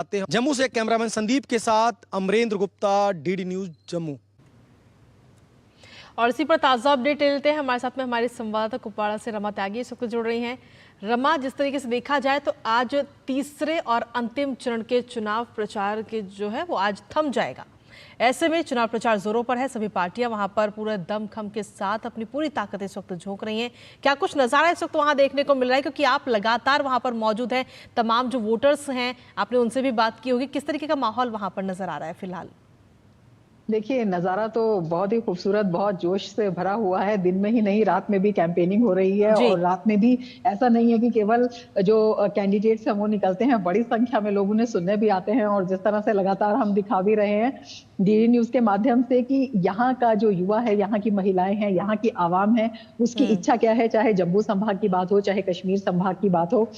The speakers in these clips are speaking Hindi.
आते हैं जम्मू से कैमरामैन संदीप के साथ अमरेंद्र गुप्ता, डीडी न्यूज जम्मू। और इसी पर ताज़ा अपडेट ले लेते हैं। हमारे साथ में हमारे संवाददाता कुपवाड़ा से रमा त्यागी इस वक्त जुड़ रही हैं। रमा, जिस तरीके से देखा जाए तो आज तीसरे और अंतिम चरण के चुनाव प्रचार के जो है वो आज थम जाएगा। ऐसे में चुनाव प्रचार जोरों पर है। सभी पार्टियां वहां पर पूरे दमखम के साथ अपनी पूरी ताकत इस वक्त झोंक रही हैं। क्या कुछ नज़ारा इस वक्त वहां देखने को मिल रहा है, क्योंकि आप लगातार वहां पर मौजूद हैं, तमाम जो वोटर्स हैं आपने उनसे भी बात की होगी, किस तरीके का माहौल वहां पर नजर आ रहा है फिलहाल? देखिए, नज़ारा तो बहुत ही खूबसूरत, बहुत जोश से भरा हुआ है। दिन में ही नहीं, रात में भी कैंपेनिंग हो रही है और रात में भी ऐसा नहीं है कि केवल जो कैंडिडेट्स हैं वो निकलते हैं, बड़ी संख्या में लोग उन्हें सुनने भी आते हैं। और जिस तरह से लगातार हम दिखा भी रहे हैं डीडी न्यूज़ के माध्यम से कि यहाँ का जो युवा है, यहाँ की महिलाएं हैं, यहाँ की आवाम है, उसकी इच्छा क्या है, चाहे जम्मू संभाग की बात हो, चाहे कश्मीर संभाग की बात हो।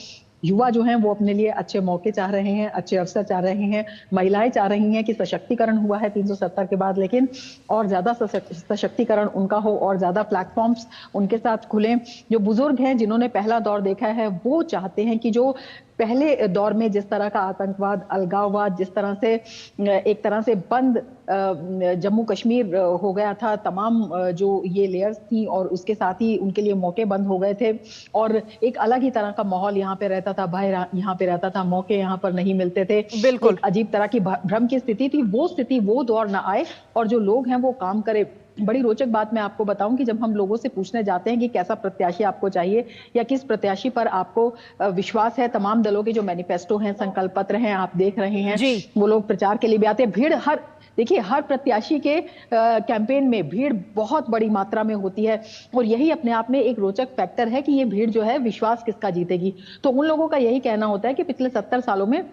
युवा जो हैं वो अपने लिए अच्छे मौके चाह रहे हैं, अच्छे अवसर चाह रहे हैं। महिलाएं चाह रही हैं कि सशक्तिकरण हुआ है 370 के बाद, लेकिन और ज्यादा सशक्तिकरण उनका हो और ज्यादा प्लेटफॉर्म्स उनके साथ खुलें। जो बुजुर्ग हैं, जिन्होंने पहला दौर देखा है, वो चाहते हैं कि जो पहले दौर में जिस तरह का आतंकवाद, अलगाववाद, जिस तरह से एक तरह से बंद जम्मू कश्मीर हो गया था, तमाम जो ये लेयर्स थी और उसके साथ ही उनके लिए मौके बंद हो गए थे और एक अलग ही तरह का माहौल यहाँ पे रहता था, भय यहाँ पे रहता था, मौके यहाँ पर नहीं मिलते थे, बिल्कुल अजीब तरह की भ्रम की स्थिति थी। वो स्थिति, वो दौर ना आए और जो लोग हैं वो काम करे। बड़ी रोचक बात मैं आपको बताऊं कि जब हम लोगों से पूछने जाते हैं कि कैसा प्रत्याशी आपको चाहिए या किस प्रत्याशी पर आपको विश्वास है, तमाम दलों के जो मैनिफेस्टो हैं, संकल्प पत्र हैं, आप देख रहे हैं, वो लोग प्रचार के लिए भी आते हैं। भीड़ देखिए, हर प्रत्याशी के कैंपेन में भीड़ बहुत बड़ी मात्रा में होती है और यही अपने आप में एक रोचक फैक्टर है कि ये भीड़ जो है, विश्वास किसका जीतेगी। तो उन लोगों का यही कहना होता है कि पिछले 70 सालों में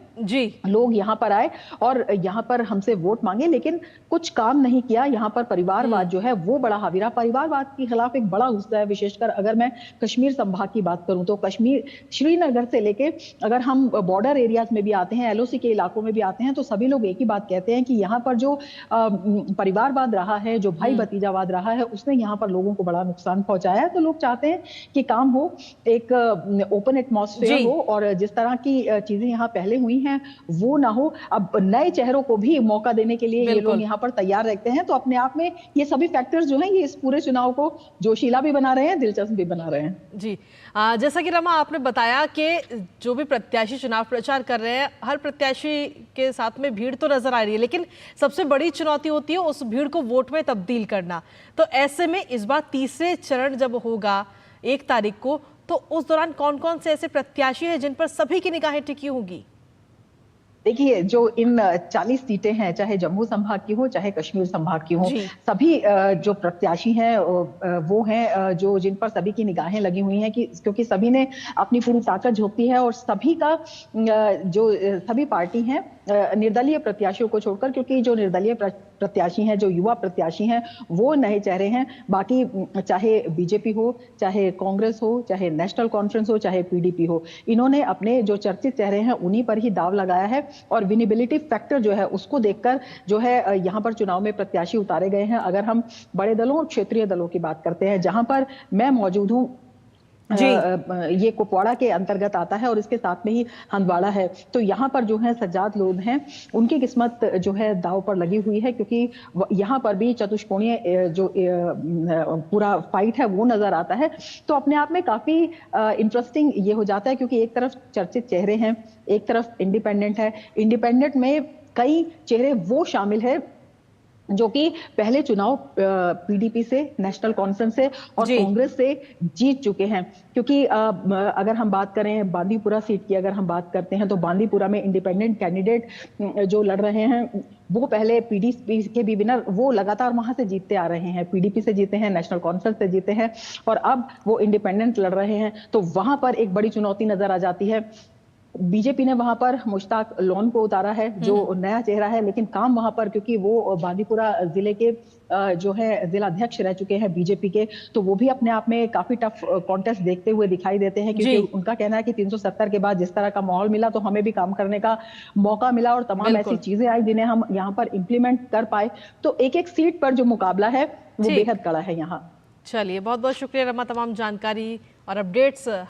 लोग यहाँ पर आए और यहाँ पर हमसे वोट मांगे, लेकिन कुछ काम नहीं किया। यहाँ पर परिवारवाद जो है वो बड़ा हावी रहा। परिवारवाद के खिलाफ एक बड़ा गुस्सा है, विशेषकर अगर मैं कश्मीर संभाग की बात करूं तो कश्मीर, श्रीनगर से लेके अगर हम बॉर्डर एरियाज में भी आते हैं, एलओसी के इलाकों में भी आते हैं, तो सभी लोग एक ही बात कहते हैं कि यहाँ पर जो परिवारवाद रहा है, जो भाई भतीजावाद रहा है, उसने यहाँ पर लोगों को बड़ा नुकसान पहुंचाया है। तो लोग चाहते हैं कि काम हो, एक ओपन एटमॉस्फेयर हो और जिस तरह की चीजें यहाँ पहले हुई हैं वो ना हो। अब नए चेहरों को भी मौका देने के लिए ये लोग यहाँ पर तैयार रहते हैं। तो अपने आप में ये सभी फैक्टर्स जो हैं ये इस पूरे चुनाव को जोशीला भी बना रहे हैं, दिलचस्प भी बना रहे हैं। जी, जैसा कि रमा आपने बताया कि जो भी प्रत्याशी चुनाव प्रचार कर रहे हैं, हर प्रत्याशी के साथ में भीड़ तो नजर आ रही है, लेकिन सबसे बड़ी चुनौती होती है उस भीड़ को वोट में तब्दील करना। तो ऐसे में इस बार तीसरे चरण जब होगा 1 तारीख को, तो उस दौरान कौन कौन से ऐसे प्रत्याशी हैं जिन पर सभी की निगाहें टिकी होंगी? देखिए, जो इन 40 सीटें हैं, चाहे जम्मू संभाग की हो, चाहे कश्मीर संभाग की हो, सभी जो प्रत्याशी हैं वो हैं जो जिन पर सभी की निगाहें लगी हुई हैं, कि क्योंकि सभी ने अपनी पूरी ताकत झोंकती है और सभी का जो सभी पार्टी हैं निर्दलीय प्रत्याशियों को छोड़कर, क्योंकि जो निर्दलीय प्रत्याशी हैं, जो युवा प्रत्याशी हैं, वो नए चेहरे हैं। बाकी चाहे बीजेपी हो, चाहे कांग्रेस हो, चाहे नेशनल कॉन्फ्रेंस हो, चाहे पीडीपी हो, इन्होंने अपने जो चर्चित चेहरे हैं उन्हीं पर ही दाव लगाया है और विनेबिलिटी फैक्टर जो है उसको देखकर जो है यहाँ पर चुनाव में प्रत्याशी उतारे गए हैं। अगर हम बड़े दलों और क्षेत्रीय दलों की बात करते हैं, जहां पर मैं मौजूद हूँ, ये कुपवाड़ा के अंतर्गत आता है और इसके साथ में ही हंदवाड़ा है, तो यहाँ पर जो है सज्जाद लोग हैं, उनकी किस्मत जो है दाव पर लगी हुई है, क्योंकि यहाँ पर भी चतुष्कोणीय जो पूरा फाइट है वो नजर आता है। तो अपने आप में काफी इंटरेस्टिंग ये हो जाता है, क्योंकि एक तरफ चर्चित चेहरे हैं, एक तरफ इंडिपेंडेंट है। इंडिपेंडेंट में कई चेहरे वो शामिल है जो कि पहले चुनाव पीडीपी से, नेशनल कॉन्फ्रेंस से और कांग्रेस से जीत चुके हैं। क्योंकि अगर हम बात करें बांदीपुरा सीट की, अगर हम बात करते हैं तो बांदीपुरा में इंडिपेंडेंट कैंडिडेट जो लड़ रहे हैं वो पहले पीडीपी के भी विनर, वो लगातार वहां से जीतते आ रहे हैं, पीडीपी से जीते हैं, नेशनल कॉन्फ्रेंस से जीते हैं और अब वो इंडिपेंडेंट लड़ रहे हैं। तो वहां पर एक बड़ी चुनौती नजर आ जाती है। बीजेपी ने वहां पर मुश्ताक लोन को उतारा है, जो नया चेहरा है, लेकिन काम वहां पर, क्योंकि वो बांदीपुरा जिले के जो है जिला अध्यक्ष रह चुके हैं बीजेपी के, तो वो भी अपने आप में काफी टफ कॉन्टेस्ट देखते हुए दिखाई देते हैं, क्योंकि उनका कहना है कि 370 के बाद जिस तरह का माहौल मिला तो हमें भी काम करने का मौका मिला और तमाम ऐसी चीजें आई जिन्हें हम यहाँ पर इम्प्लीमेंट कर पाए। तो एक एक सीट पर जो मुकाबला है वो बेहद कड़ा है यहाँ। चलिए, बहुत बहुत शुक्रिया रमा, तमाम जानकारी और अपडेट्स